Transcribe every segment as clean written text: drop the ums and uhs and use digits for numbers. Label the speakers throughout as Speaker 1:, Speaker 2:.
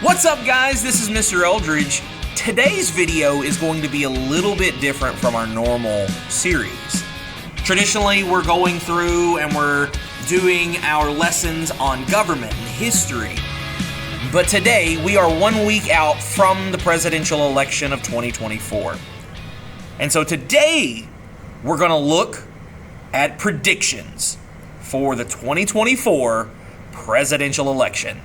Speaker 1: What's up, guys? This is Mr. Eldridge. Today's video is going to be a little bit different from our normal series. Traditionally, we're going through and we're doing our lessons on government and history. But today, we are 1 week out from the presidential election of 2024. And so today, we're going to look at predictions for the 2024 presidential election.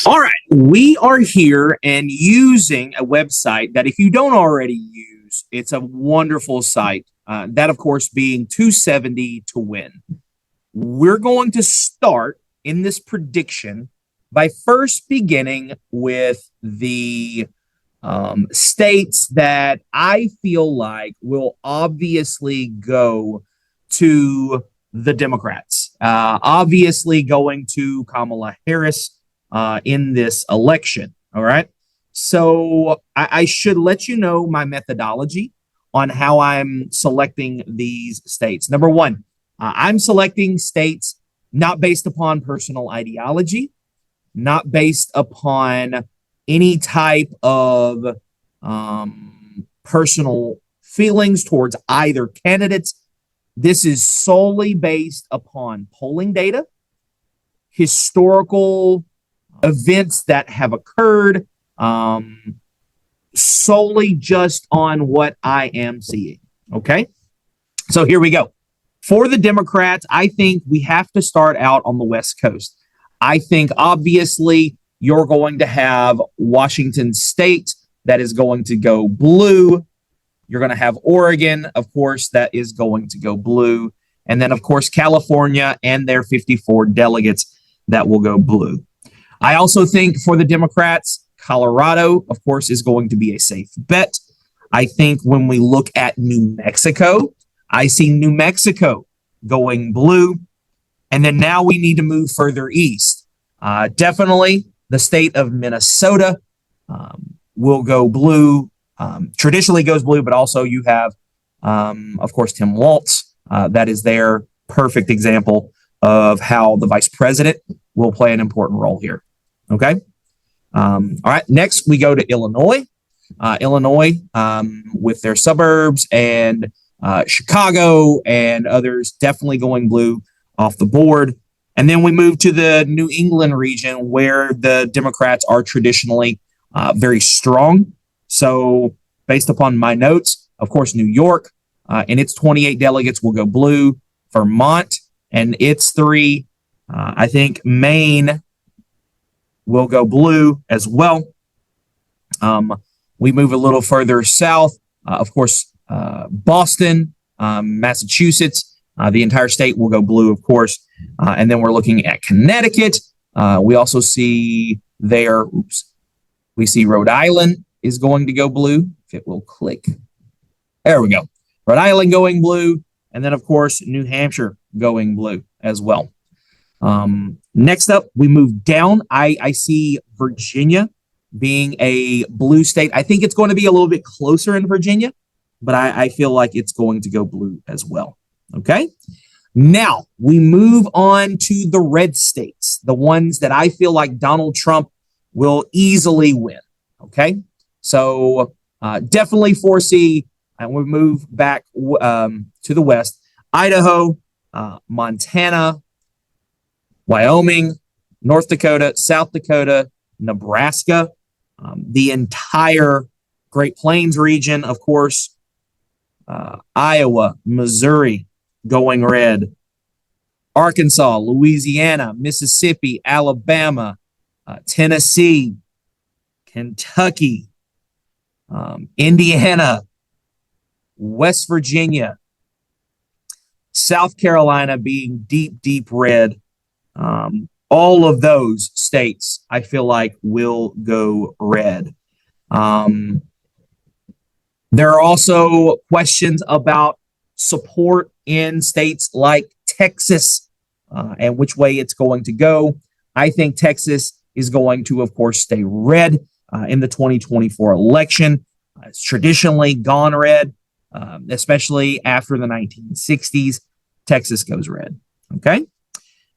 Speaker 1: All right, we are here and using a website that if you don't already use, it's a wonderful site. That, of course, being 270 to win. We're going to start in this prediction by first beginning with the states that I feel like will obviously go to the Democrats. Obviously going to Kamala Harris in this election. All right. So I should let you know my methodology on how I'm selecting these states. Number one, I'm selecting states not based upon personal ideology, not based upon any type of personal feelings towards either candidates. This is solely based upon polling data, historical events that have occurred, solely just on what I am seeing. Okay. So here we go. For the Democrats, I think we have to start out on the West Coast. I think obviously you're going to have Washington State that is going to go blue. You're going to have Oregon, of course, that is going to go blue. And then, of course, California and their 54 delegates that will go blue. I also think for the Democrats, Colorado, of course, is going to be a safe bet. I think when we look at New Mexico, I see New Mexico going blue. And then now we need to move further east. Definitely the state of Minnesota will go blue. Traditionally goes blue, but also you have, of course, Tim Walz. That is their perfect example of how the vice president will play an important role here. Okay. All right. Next, we go to Illinois. Illinois, with their suburbs and Chicago and others definitely going blue off the board. And then we move to the New England region where the Democrats are traditionally very strong. So based upon my notes, of course, New York and its 28 delegates will go blue. Vermont and its 3. I think Maine will go blue as well. We move a little further south. Of course, Boston, Massachusetts, the entire state will go blue, of course. And then we're looking at Connecticut. We also see there, we see Rhode Island is going to go blue. If it will click. There we go. Rhode Island going blue. And then, of course, New Hampshire going blue as well. Next up, we move down. I see Virginia being a blue state. I think it's going to be a little bit closer in Virginia, but I feel like it's going to go blue as well. Okay. Now we move on to the red states, the ones that I feel like Donald Trump will easily win. Okay. So definitely foresee, and we move back to the west, Idaho, Montana, Wyoming, North Dakota, South Dakota, Nebraska, the entire Great Plains region, of course, Iowa, Missouri going red, Arkansas, Louisiana, Mississippi, Alabama, Tennessee, Kentucky, Indiana, West Virginia, South Carolina being deep, deep red. All of those states, I feel like, will go red. There are also questions about support in states like Texas and which way it's going to go. I think Texas is going to, of course, stay red in the 2024 election. It's traditionally gone red, especially after the 1960s. Texas goes red. Okay.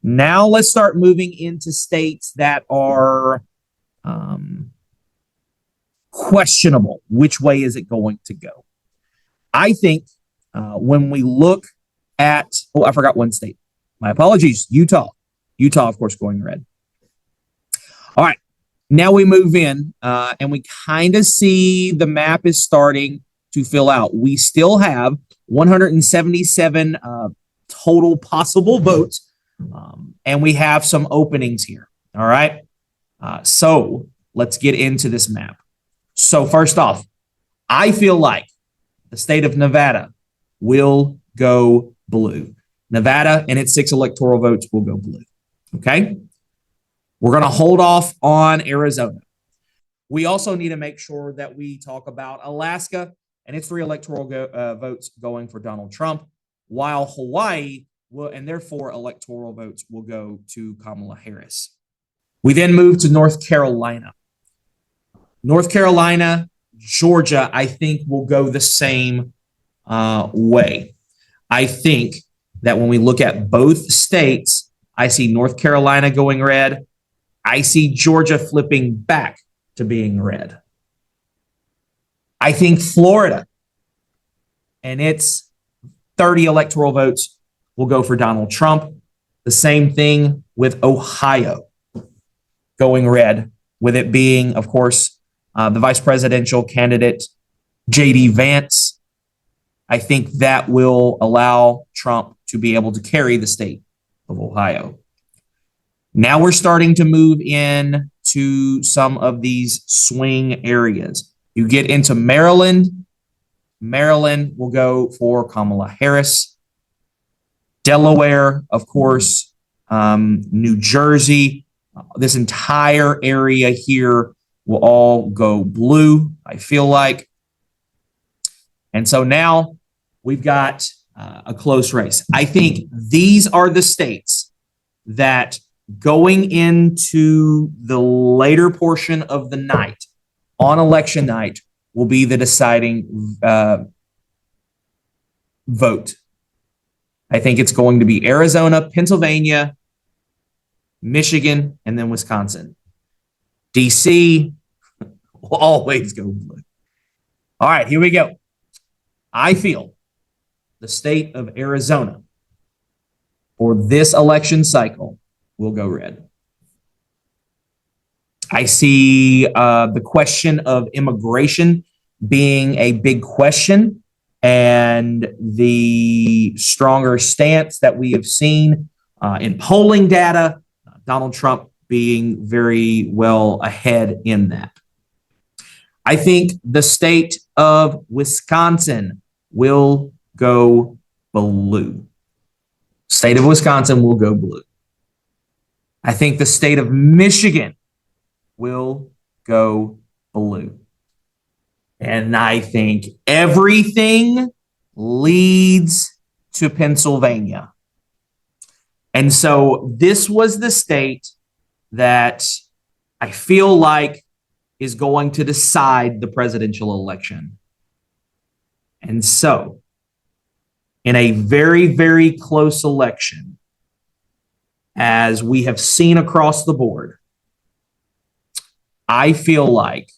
Speaker 1: Now let's start moving into states that are questionable. Which way is it going to go? I think when we look at, I forgot one state. My apologies, Utah. Utah, of course, going red. All right, now we move in and we kind of see the map is starting to fill out. We still have 177 total possible votes, and we have some openings here. All right, so let's get into this map. So first off, I feel like the state of Nevada will go blue. Nevada and its 6 electoral votes will go blue. Okay. We're going to hold off on Arizona. We also need to make sure that we talk about Alaska and its 3 electoral votes going for Donald Trump, while Hawaii will, and their 4 electoral votes will go to Kamala Harris. We then move to North Carolina. North Carolina, Georgia, I think will go the same way. I think that when we look at both states, I see North Carolina going red. I see Georgia flipping back to being red. I think Florida and its 30 electoral votes will go for Donald Trump. The same thing with Ohio going red, with it being, of course, the vice presidential candidate, J.D. Vance. I think that will allow Trump to be able to carry the state of Ohio. Now we're starting to move in to some of these swing areas. You get into Maryland. Maryland will go for Kamala Harris. Delaware, of course, New Jersey, this entire area here will all go blue, I feel like. And so now we've got a close race. I think these are the states that going into the later portion of the night, on election night, will be the deciding vote. I think it's going to be Arizona, Pennsylvania, Michigan, and then Wisconsin. DC will always go blue. All right, here we go. I feel the state of Arizona for this election cycle will go red. I see the question of immigration being a big question, and the stronger stance that we have seen in polling data, Donald Trump being very well ahead in that. I think the state of Wisconsin will go blue. State of Wisconsin will go blue. I think the state of Michigan will go blue. And I think everything leads to Pennsylvania. And so this was the state that I feel like is going to decide the presidential election. And so in a very, very close election, as we have seen across the board, I feel like,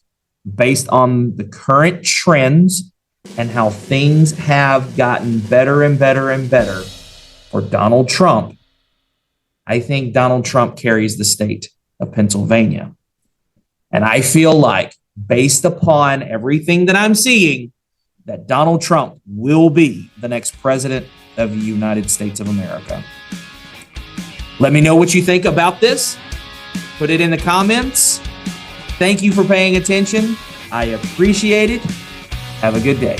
Speaker 1: based on the current trends and how things have gotten better and better and better for Donald Trump, I think Donald Trump carries the state of Pennsylvania. And I feel like, based upon everything that I'm seeing, that Donald Trump will be the next president of the United States of America. Let me know what you think about this. Put it in the comments. Thank you for paying attention. I appreciate it. Have a good day.